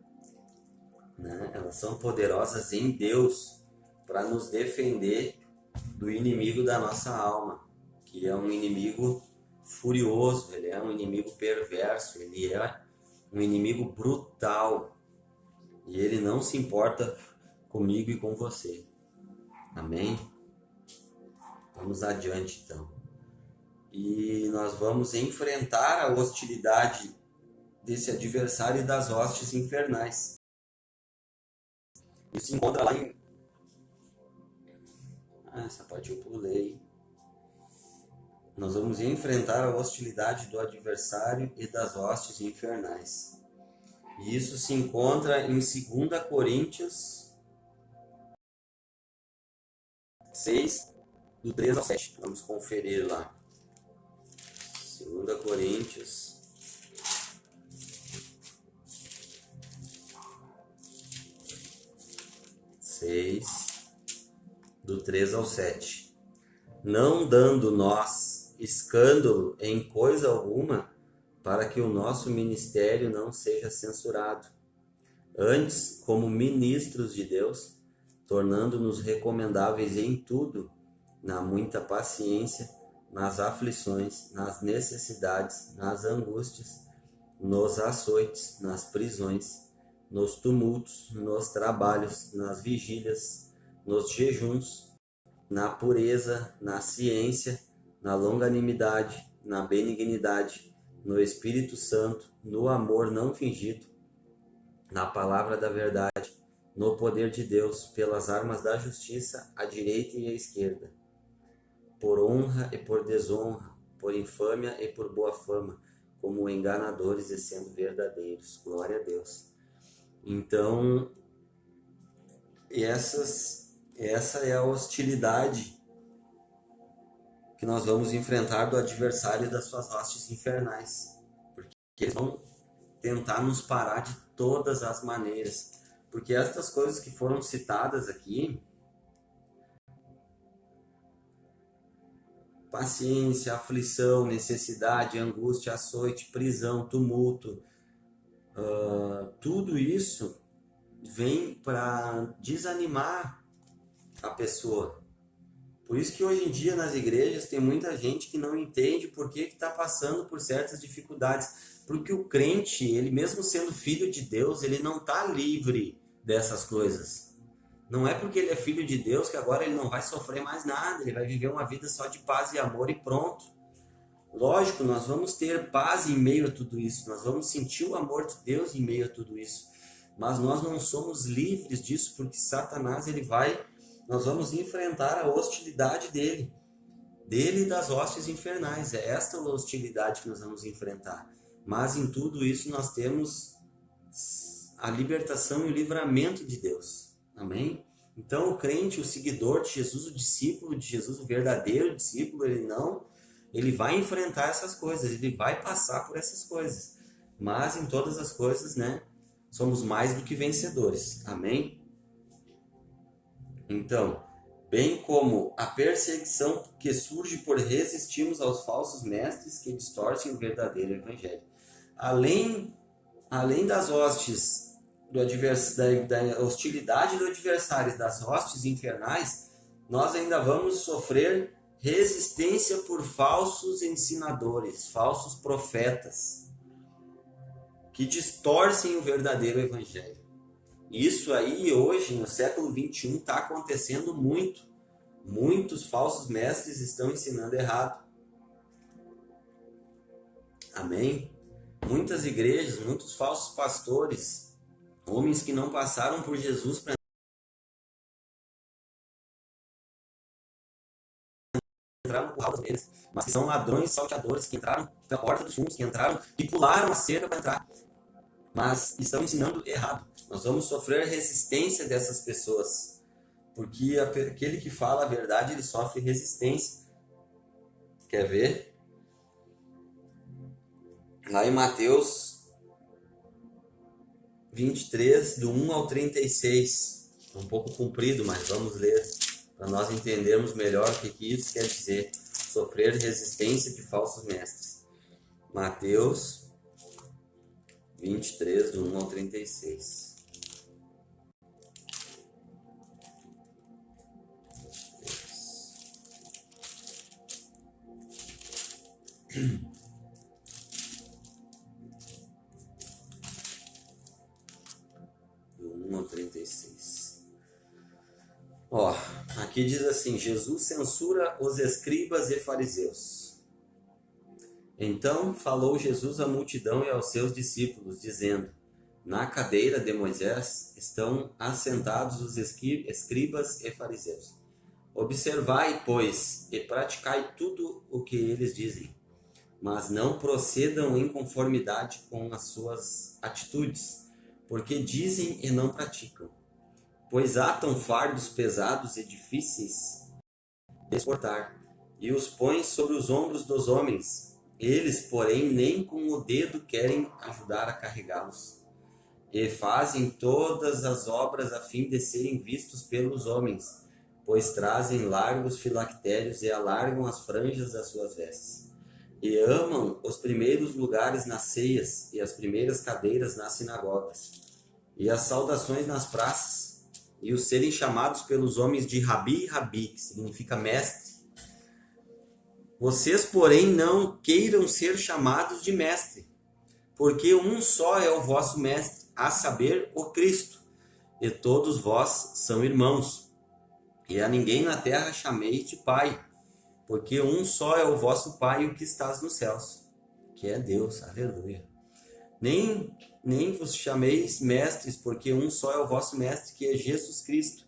né? Elas são poderosas em Deus para nos defender do inimigo da nossa alma, que é um inimigo furioso, ele é um inimigo perverso, ele é um inimigo brutal e ele não se importa comigo e com você. Amém? Vamos adiante então. E nós vamos enfrentar a hostilidade desse adversário e das hostes infernais. Isso se encontra lá em... essa parte eu pulei. Nós vamos enfrentar a hostilidade do adversário e das hostes infernais. E isso se encontra em 2 Coríntios 6, do 3 ao 7. Vamos conferir lá. 2 Coríntios 6, do 3 ao 7. Não dando nós escândalo em coisa alguma, para que o nosso ministério não seja censurado. Antes, como ministros de Deus, tornando-nos recomendáveis em tudo, na muita paciência, nas aflições, nas necessidades, nas angústias, nos açoites, nas prisões, nos tumultos, nos trabalhos, nas vigílias, nos jejuns, na pureza, na ciência, na longanimidade, na benignidade, no Espírito Santo, no amor não fingido, na palavra da verdade, no poder de Deus, pelas armas da justiça, à direita e à esquerda, por honra e por desonra, por infâmia e por boa fama, como enganadores e sendo verdadeiros. Glória a Deus. Então, essa é a hostilidade que nós vamos enfrentar do adversário e das suas hostes infernais. Porque eles vão tentar nos parar de todas as maneiras. Porque estas coisas que foram citadas aqui, paciência, aflição, necessidade, angústia, açoite, prisão, tumulto, tudo isso vem para desanimar a pessoa. Por isso que hoje em dia nas igrejas tem muita gente que não entende por que está passando por certas dificuldades. Porque o crente, ele mesmo sendo filho de Deus, ele não está livre dessas coisas. Não é porque ele é filho de Deus que agora ele não vai sofrer mais nada, ele vai viver uma vida só de paz e amor e pronto. Lógico, nós vamos ter paz em meio a tudo isso, nós vamos sentir o amor de Deus em meio a tudo isso, mas nós não somos livres disso, porque Satanás, nós vamos enfrentar a hostilidade dele e das hostes infernais. É esta hostilidade que nós vamos enfrentar. Mas em tudo isso nós temos a libertação e o livramento de Deus. Amém? Então o crente, o seguidor de Jesus, o discípulo de Jesus, o verdadeiro discípulo, ele vai enfrentar essas coisas, ele vai passar por essas coisas. Mas em todas as coisas, né, somos mais do que vencedores. Amém? Então, bem como a perseguição que surge por resistirmos aos falsos mestres que distorcem o verdadeiro evangelho. Além das hostes da hostilidade do adversário e das hostes infernais, nós ainda vamos sofrer resistência por falsos ensinadores, falsos profetas, que distorcem o verdadeiro evangelho. Isso aí hoje, no século 21, está acontecendo muito. Muitos falsos mestres estão ensinando errado. Amém? Muitas igrejas, muitos falsos pastores, homens que não passaram por Jesus para entrar no curral deles, mas que são ladrões salteadores, que entraram pela porta dos fundos, que entraram e pularam a cerca para entrar, mas estão ensinando errado. Nós vamos sofrer resistência dessas pessoas, porque aquele que fala a verdade, ele sofre resistência. Quer ver? Lá em Mateus 23, do 1 ao 36. É um pouco comprido, mas vamos ler para nós entendermos melhor o que isso quer dizer. Sofrer resistência de falsos mestres. Mateus 23, do 1 ao 36. Do 1 ao 36. Ó, aqui diz assim: Jesus censura os escribas e fariseus. Então falou Jesus à multidão e aos seus discípulos, dizendo: na cadeira de Moisés estão assentados os escribas e fariseus. Observai, pois, e praticai tudo o que eles dizem, mas não procedam em conformidade com as suas atitudes, porque dizem e não praticam. Pois atam fardos pesados e difíceis de suportar, e os põem sobre os ombros dos homens. Eles, porém, nem com o dedo querem ajudar a carregá-los. E fazem todas as obras a fim de serem vistos pelos homens, pois trazem largos filactérios e alargam as franjas das suas vestes. E amam os primeiros lugares nas ceias e as primeiras cadeiras nas sinagogas, e as saudações nas praças, e os serem chamados pelos homens de Rabi, Rabi, que significa mestre. Vocês, porém, não queiram ser chamados de mestre, porque um só é o vosso mestre, a saber, o Cristo, e todos vós são irmãos. E a ninguém na terra chameis de pai, porque um só é o vosso Pai, o que estás nos céus, que é Deus. Aleluia. Nem vos chameis mestres, porque um só é o vosso mestre, que é Jesus Cristo.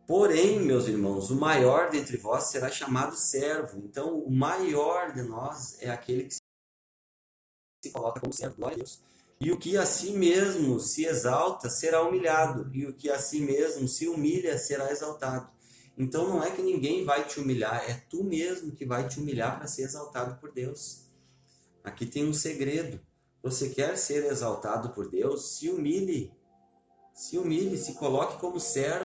Porém, meus irmãos, o maior dentre vós será chamado servo. Então, o maior de nós é aquele que se coloca como servo. Glória a Deus. E o que a si mesmo se exalta será humilhado, e o que a si mesmo se humilha será exaltado. Então não é que ninguém vai te humilhar, é tu mesmo que vai te humilhar para ser exaltado por Deus. Aqui tem um segredo. Você quer ser exaltado por Deus? Se humilhe. Se humilhe, se coloque como servo.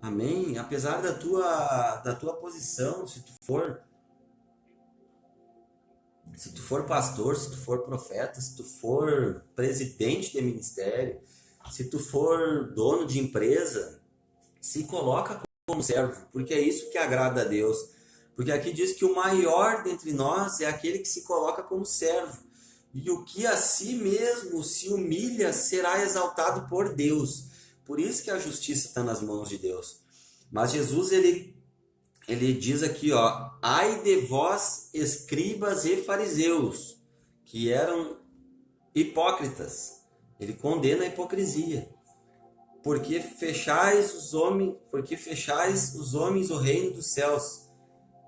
Amém? Apesar da tua posição, se tu for pastor, se tu for profeta, se tu for presidente de ministério, se tu for dono de empresa, se coloca como servo, porque é isso que agrada a Deus. Porque aqui diz que o maior dentre nós é aquele que se coloca como servo. E o que a si mesmo se humilha será exaltado por Deus. Por isso que a justiça está nas mãos de Deus. Mas Jesus, ele diz aqui, ó, ai de vós, escribas e fariseus, que eram hipócritas. Ele condena a hipocrisia. Porque fechais os homens o reino dos céus,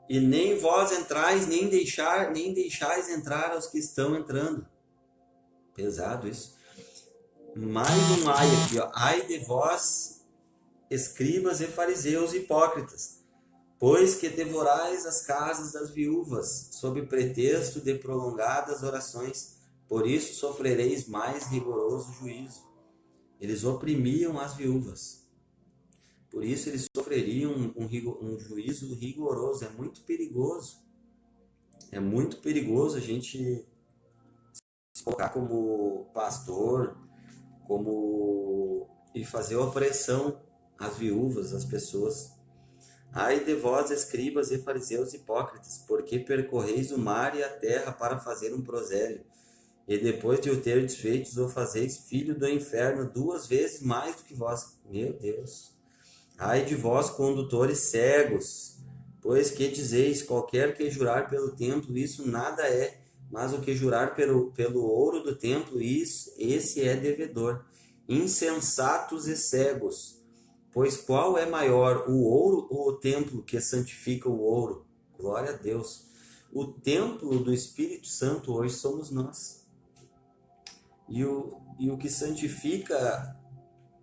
e nem vós entrais, nem deixais entrar aos que estão entrando. Pesado isso. Mais um ai aqui, ó. Ai de vós, escribas e fariseus hipócritas, pois que devorais as casas das viúvas, sob pretexto de prolongadas orações, por isso sofrereis mais rigoroso juízo. Eles oprimiam as viúvas. Por isso eles sofreriam um juízo rigoroso. É muito perigoso. É muito perigoso a gente se colocar como pastor, e fazer opressão às viúvas, às pessoas. Ai de vós, escribas e fariseus hipócritas, porque percorreis o mar e a terra para fazer um prosélio, e depois de o ter desfeitos, o fazeis filho do inferno 2 vezes mais do que vós. Meu Deus! Ai de vós, condutores cegos, pois que dizeis, qualquer que jurar pelo templo, isso nada é, mas o que jurar pelo ouro do templo, esse é devedor. Insensatos e cegos, pois qual é maior, o ouro ou o templo que santifica o ouro? Glória a Deus! O templo do Espírito Santo hoje somos nós. E o que santifica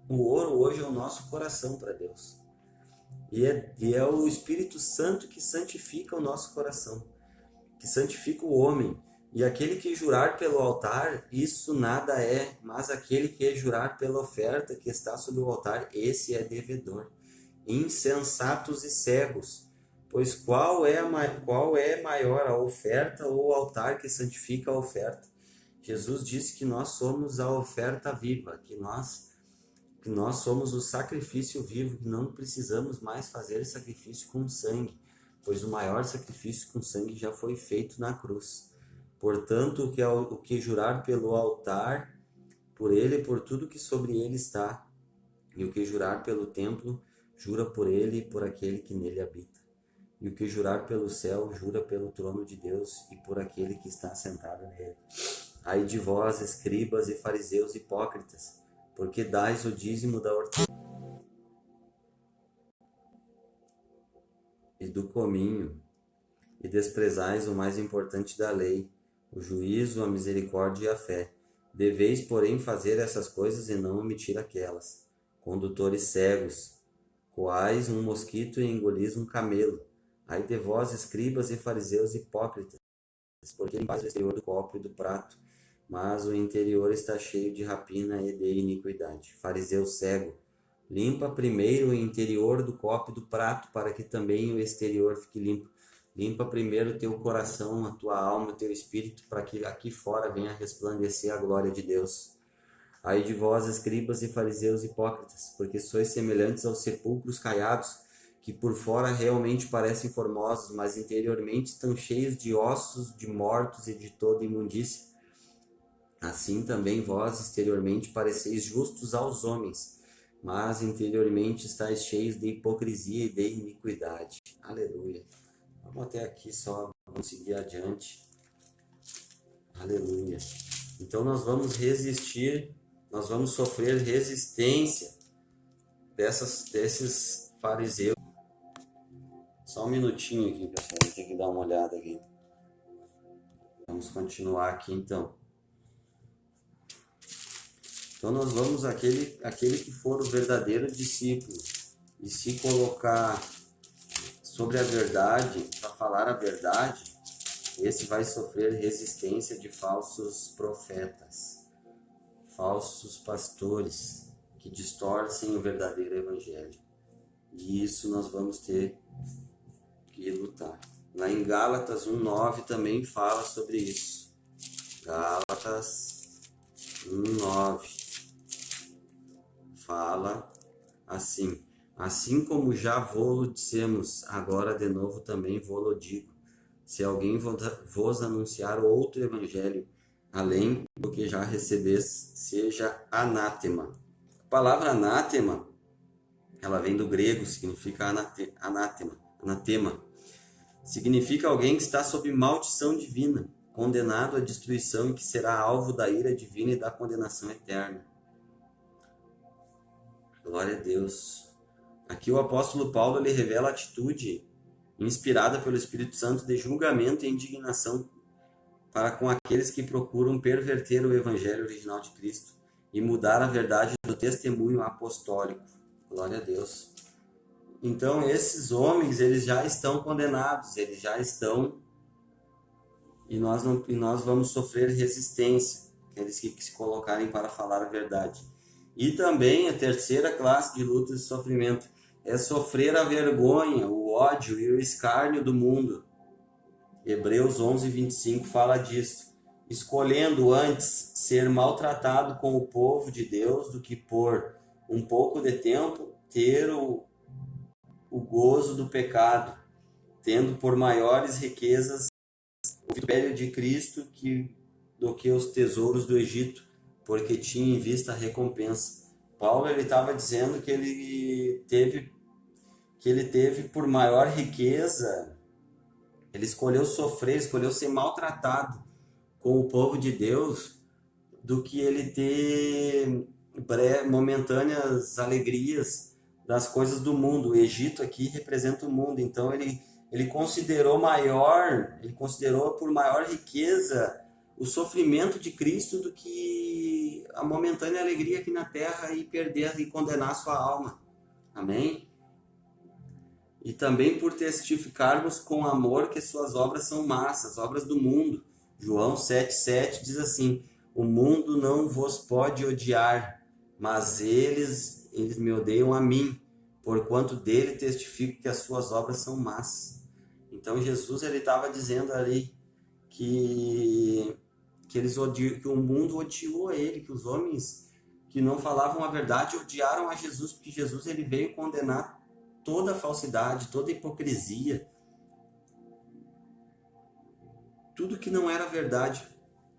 o ouro hoje é o nosso coração para Deus. E é o Espírito Santo que santifica o nosso coração, que santifica o homem. E aquele que jurar pelo altar, isso nada é, mas aquele que jurar pela oferta que está sobre o altar, esse é devedor. Insensatos e cegos, pois qual é maior, a oferta ou o altar que santifica a oferta? Jesus disse que nós somos a oferta viva, que nós somos o sacrifício vivo, que não precisamos mais fazer sacrifício com sangue, pois o maior sacrifício com sangue já foi feito na cruz. Portanto, o que jurar pelo altar, por ele e por tudo que sobre ele está, e o que jurar pelo templo, jura por ele e por aquele que nele habita. E o que jurar pelo céu, jura pelo trono de Deus e por aquele que está sentado nele. Ai de vós, escribas e fariseus hipócritas, porque dais o dízimo da hortênsia e do cominho, e desprezais o mais importante da lei, o juízo, a misericórdia e a fé. Deveis, porém, fazer essas coisas e não omitir aquelas. Condutores cegos, coais um mosquito e engolis um camelo. Ai de vós, escribas e fariseus hipócritas, porque limpais o exterior do copo e do prato, mas o interior está cheio de rapina e de iniquidade. Fariseu cego, limpa primeiro o interior do copo e do prato, para que também o exterior fique limpo. Limpa primeiro o teu coração, a tua alma, o teu espírito, para que aqui fora venha resplandecer a glória de Deus. Ai de vós, escribas e fariseus hipócritas, porque sois semelhantes aos sepulcros caiados, que por fora realmente parecem formosos, mas interiormente estão cheios de ossos, de mortos e de toda imundícia. Assim também vós exteriormente pareceis justos aos homens, mas interiormente estáis cheios de hipocrisia e de iniquidade. Aleluia. Vamos até aqui só, vamos seguir adiante. Aleluia. Então nós vamos resistir, nós vamos sofrer resistência desses fariseus. Só um minutinho aqui, pessoal, vou ter que dar uma olhada aqui. Vamos continuar aqui então. Então nós vamos, aquele que for o verdadeiro discípulo e se colocar sobre a verdade, para falar a verdade, esse vai sofrer resistência de falsos profetas, falsos pastores, que distorcem o verdadeiro evangelho. E isso nós vamos ter que lutar. Lá em Gálatas 1:9 também fala sobre isso. Gálatas 1:9 fala assim: assim como já vô-lo dissemos, agora de novo também vô-lo digo, se alguém vos anunciar outro evangelho, além do que já recebes, seja anátema. palavra anátema, ela vem do grego, significa anatema. Significa alguém que está sob maldição divina, condenado à destruição e que será alvo da ira divina e da condenação eterna. Glória a Deus. Aqui o apóstolo Paulo ele revela a atitude inspirada pelo Espírito Santo de julgamento e indignação para com aqueles que procuram perverter o evangelho original de Cristo e mudar a verdade do testemunho apostólico. Glória a Deus. Então esses homens, eles já estão condenados, eles já estão, e nós vamos sofrer resistência, aqueles que se colocarem para falar a verdade. E também a terceira classe de luta e sofrimento é sofrer a vergonha, o ódio e o escárnio do mundo. Hebreus 11:25 fala disso. Escolhendo antes ser maltratado com o povo de Deus do que por um pouco de tempo ter o gozo do pecado, tendo por maiores riquezas o vituperio de Cristo do que os tesouros do Egito, porque tinha em vista a recompensa. Paulo estava dizendo que ele teve por maior riqueza, ele escolheu sofrer, escolheu ser maltratado com o povo de Deus, do que ele ter momentâneas alegrias das coisas do mundo. O Egito aqui representa o mundo, então ele considerou por maior riqueza o sofrimento de Cristo do que a momentânea alegria aqui na terra e perder e condenar sua alma. Amém? E também por testificarmos com amor que suas obras são más, as obras do mundo. João 7,7 diz assim: o mundo não vos pode odiar, mas eles me odeiam a mim, porquanto dele testifico que as suas obras são más. Então Jesus estava dizendo ali que o mundo odiou a ele, que os homens que não falavam a verdade odiaram a Jesus, porque Jesus ele veio condenar toda a falsidade, toda a hipocrisia, tudo que não era verdade,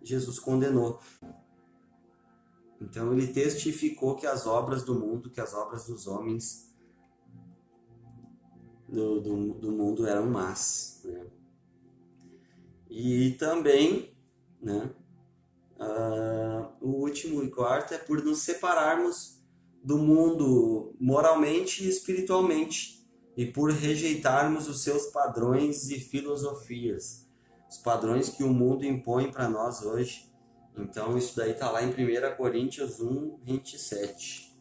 Jesus condenou. Então ele testificou que as obras do mundo, que as obras dos homens do mundo eram más, né? E também, né, o último e quarto é por nos separarmos do mundo moralmente e espiritualmente e por rejeitarmos os seus padrões e filosofias, os padrões que o mundo impõe para nós hoje. Então isso daí está lá em 1 Coríntios 1:27.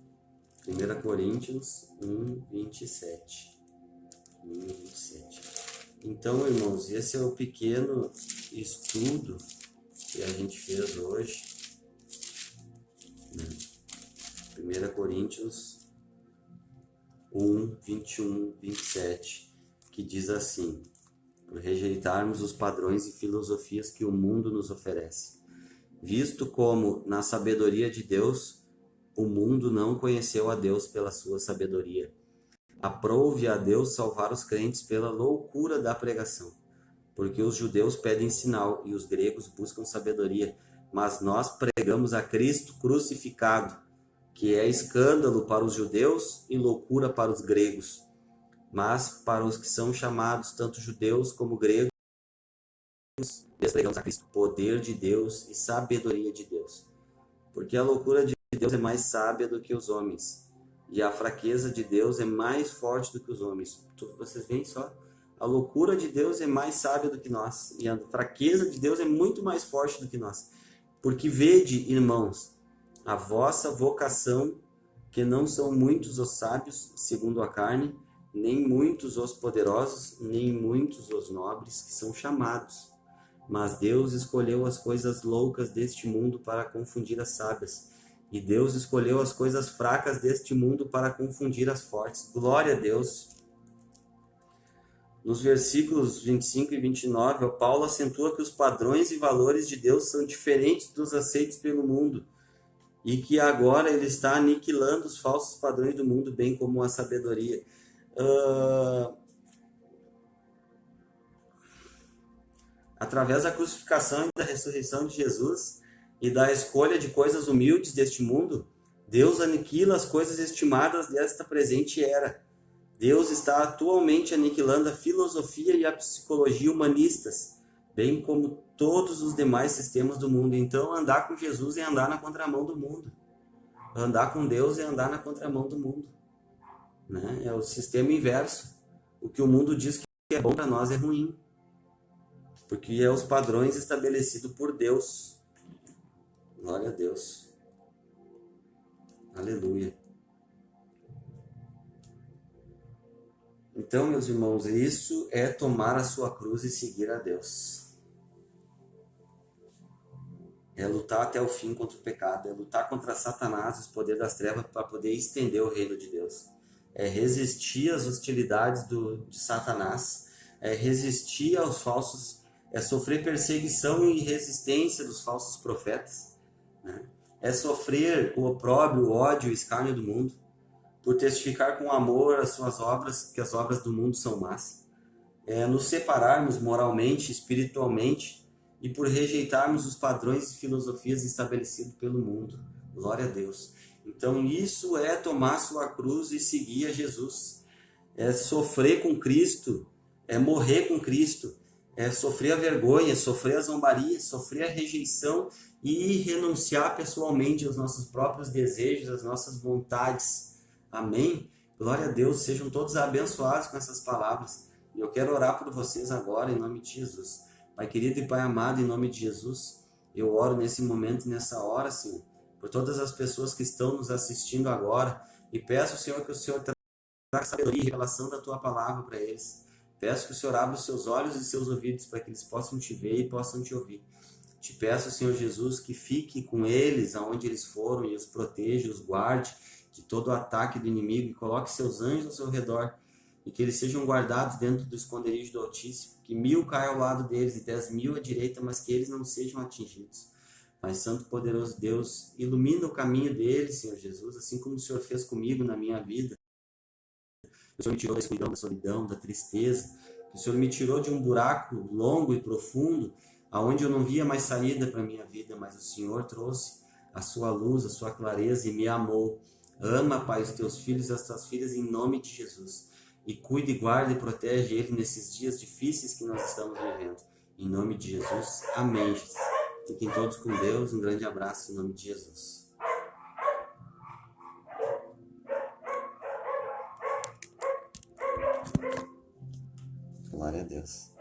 1 Coríntios 1:27. Então, irmãos, esse é o pequeno estudo que a gente fez hoje. 1 Coríntios 1, 21, 27, que diz assim: por rejeitarmos os padrões e filosofias que o mundo nos oferece, visto como, na sabedoria de Deus, o mundo não conheceu a Deus pela sua sabedoria. Aprove a Deus salvar os crentes pela loucura da pregação, porque os judeus pedem sinal e os gregos buscam sabedoria, mas nós pregamos a Cristo crucificado, que é escândalo para os judeus e loucura para os gregos. Mas para os que são chamados, tanto judeus como gregos, pregamos a Cristo, poder de Deus e sabedoria de Deus. Porque a loucura de Deus é mais sábia do que os homens, e a fraqueza de Deus é mais forte do que os homens. Vocês veem só? A loucura de Deus é mais sábia do que nós, e a fraqueza de Deus é muito mais forte do que nós. Porque vede, irmãos, a vossa vocação, que não são muitos os sábios, segundo a carne, nem muitos os poderosos, nem muitos os nobres que são chamados. Mas Deus escolheu as coisas loucas deste mundo para confundir as sábias. E Deus escolheu as coisas fracas deste mundo para confundir as fortes. Glória a Deus. Nos versículos 25 e 29, Paulo acentua que os padrões e valores de Deus são diferentes dos aceitos pelo mundo. E que agora ele está aniquilando os falsos padrões do mundo, bem como a sabedoria. Através da crucificação e da ressurreição de Jesus e da escolha de coisas humildes deste mundo, Deus aniquila as coisas estimadas desta presente era. Deus está atualmente aniquilando a filosofia e a psicologia humanistas, bem como todos os demais sistemas do mundo. Então, andar com Jesus é andar na contramão do mundo. Andar com Deus é andar na contramão do mundo. Né? É o sistema inverso. O que o mundo diz que é bom para nós é ruim. Porque é os padrões estabelecidos por Deus. Glória a Deus. Aleluia. Então, meus irmãos, isso é tomar a sua cruz e seguir a Deus. É lutar até o fim contra o pecado, é lutar contra Satanás, os poderes das trevas, para poder estender o reino de Deus. É resistir às hostilidades de Satanás, é resistir aos falsos, é sofrer perseguição e resistência dos falsos profetas, né? É sofrer o opróbrio, o ódio, o escárnio do mundo, por testificar com amor as suas obras, que as obras do mundo são más. É nos separarmos moralmente, espiritualmente, e por rejeitarmos os padrões e filosofias estabelecidos pelo mundo. Glória a Deus. Então isso é tomar sua cruz e seguir a Jesus. É sofrer com Cristo, é morrer com Cristo, é sofrer a vergonha, sofrer a zombaria, sofrer a rejeição e renunciar pessoalmente aos nossos próprios desejos, às nossas vontades. Amém? Glória a Deus, sejam todos abençoados com essas palavras. E eu quero orar por vocês agora, em nome de Jesus. Pai querido e Pai amado, em nome de Jesus, eu oro nesse momento, nessa hora, Senhor, por todas as pessoas que estão nos assistindo agora, e peço, Senhor, que o Senhor traga sabedoria e revelação da Tua palavra para eles. Peço que o Senhor abra os seus olhos e seus ouvidos para que eles possam Te ver e possam Te ouvir. Te peço, Senhor Jesus, que fique com eles aonde eles foram e os proteja, os guarde de todo o ataque do inimigo e coloque seus anjos ao seu redor e que eles sejam guardados dentro do esconderijo do Altíssimo, que 1000 caiam ao lado deles e 10.000 à direita, mas que eles não sejam atingidos. Pai Santo, poderoso Deus, ilumina o caminho deles, Senhor Jesus, assim como o Senhor fez comigo na minha vida. O Senhor me tirou da escuridão, da solidão, da tristeza. O Senhor me tirou de um buraco longo e profundo, aonde eu não via mais saída para a minha vida, mas o Senhor trouxe a sua luz, a sua clareza e me amou. Ama, Pai, os teus filhos e as tuas filhas em nome de Jesus. E cuide, guarde e protege ele nesses dias difíceis que nós estamos vivendo. Em nome de Jesus. Amém. Fiquem todos com Deus. Um grande abraço em nome de Jesus. Glória a Deus.